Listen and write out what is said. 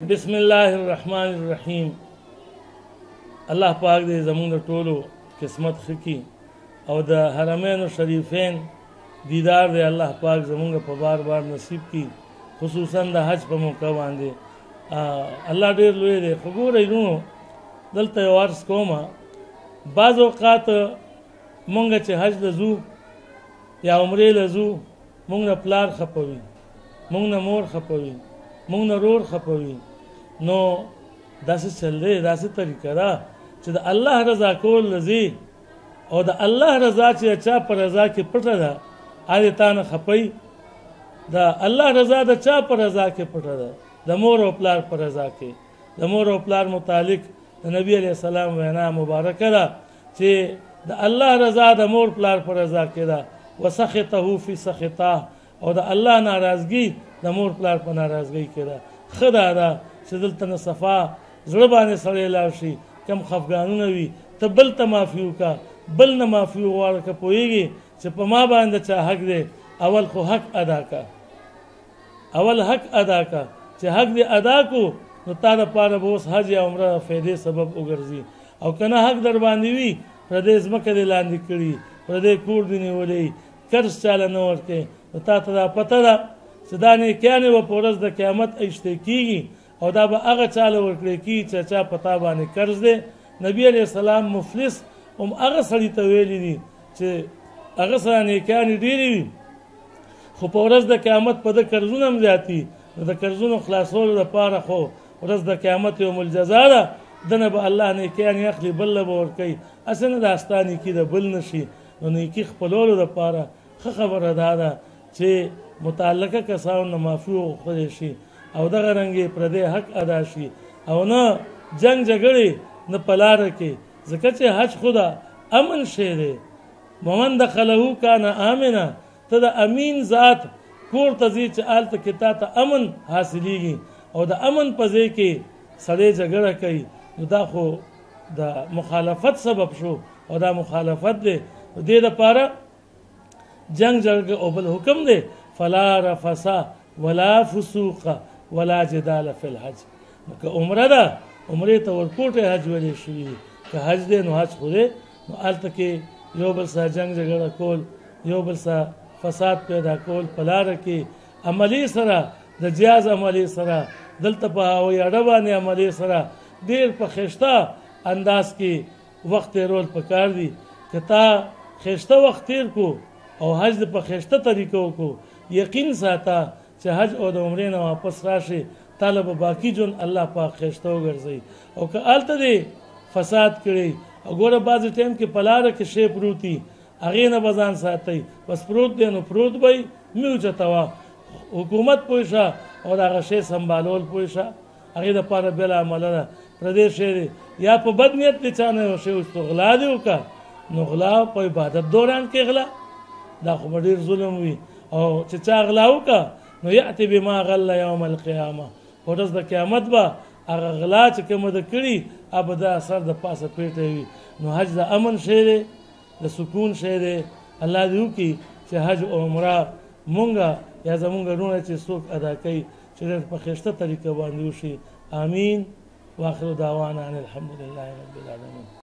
بسم الله الرحمن الرحیم. الله پاک دې زموږ د ټولو قسمت ښه کړي او د حرمین شریفین دیدار دې الله پاک زموږ په بار بار نصیب کړي، خصوصا د حج په موقع باندې. الله ډېر لوی دی. خو ګورئ نو دلته یو عرض کوم، بعض اوقات مونږ چې حج له ځو یا عمرې له ځو، مونږ نه پلار خپوي، مونږ نه مور خپوي، مونږ نه رور خپوي. نو داسې چل دی، داسې طریقه ده چې د الله رضا کول لځي او د الله رضا چې چا په رضا کې پټه ده هغې تا نه خپوي. د الله رضا د چا په رضا کې پټه ده؟ د مور او پلار په رضا کې. د مور او پلار متعلق د نبی علیه السلام وینا مبارکه ده چې د الله رضا د مور پلار په رضا کې ده، وسخطه فی سخطه، او د الله ناراضګي د مور پلار په ناراضګۍ کې ده. ښه ده چې دلته نه صفا زړه باندې سړی لاړ شي، کم خفګانونه وي ته بل ته معافي وکړه، بل نه معافي وغواړه. که پوهېږي چې په ما باندې چا حق دی، اول خو حق ادا کا، اول حق ادا کا. چې حق دې ادا کو نو تا دپاره به اوس حج یا عمره فایدې سبب وګرځي. او که نه حق در باندې وي، پردې ځمکه دې لاندې کړي، پردې کور دې نیولی، قرض چاله نه ورکوې، نو تا ته دا پته ده چې دا نیکیانې به په ورځ د قیامت ایشتې کېږي او دا به هغه چاله ورکړی کېږي چې چا په تا باندې قرض دی. نبي علیه السلام مفلس هم هغه سړي ته ویلي دي چې هغه سره نیکیانې ډېرې وي خو په ورځ د قیامت په ده قرضونه هم زیاتي. نو د قرضونو خلاصولو دپاره خو ورځ د قیامت یوم الجزا ده، دنه به الله نیکیانې اخلي، بل له به ورکوي. هسې نه دا ستا نیکي د بل نه شي. نو نیکي خپلولو دپاره ښه خبره دا ده چې متعلقه کسانو نه معافي وغوښتلی شي او دغه رنګې پردی حق ادا شي، او نه جنګ جګړې نه په لاره کې. ځکه چې حج خو د امن شی دی. ومن دخله کان آمنا، ته د امین ذات کور ته ځې چې هلته کې تا ته امن حاصلیږي، او د امن په ځای کې سړی جګړه کوي، نو دا خو د مخالفت سبب شو او دا مخالفت دی. دې دپاره جنگ جګړه او بل حکم دی، فلا رفث ولا فسوق ولا جدال فی الحج. نو که عمره ده، عمرې ته ورکوټی حج ویلی شوي دي. که حج دی نو حج خو دی، نو هلته کې یو بل سره جنگ جګړه کول، یو بل سره فساد پیدا کول په لاره کې، عملي سره د جیاز عملي سره، دلته په هوایي اډه باندې عملي سره ډېر په ښایسته انداز کې وخت تېرول پکار دي. که تا ښایسته وخت تېر کو او حج د په ښایسته طریقه وکړو، یقین ساته چې حج او د عمرې نه واپس راشي، تاله به باقي ژوند الله پاک ښایسته وګرځوي. او که هلته دې فساد کړی، او ګوره بعضې ټایم کې په لاره کې شی پروت وي، هغې نه به ځان ساتئ. بس پروت دی نو پروت به یې مې اوچتوه، حکومت پوه شه او د هغه شی سنبالول پوه شه، هغې دپاره بېله عمله ده. پردی شی دی یا په بد نیت دې چا نه یو شی وستو، غلا دې وکړه، نو غلا په عبادت دوران کې غلا، دا خو به ډېر ظلم وي. او چې چا غلا وکړه نو یأتي بما غل یوم القیامه، په ورځ د قیامت به هغه غلا چې کومه ده کړي هغه به د اثر د پاسه پیټه وي. نو حج د امن شی دی، د سکون شی دی. الله دې وکړي چې حج او عمره مونږه یا زمونږ وروڼه چې څوک ادا کوي چې ډېر په ښایسته طریقه باندې وشي. آمین. واخر دعوانا ان الحمد لله رب العالمین.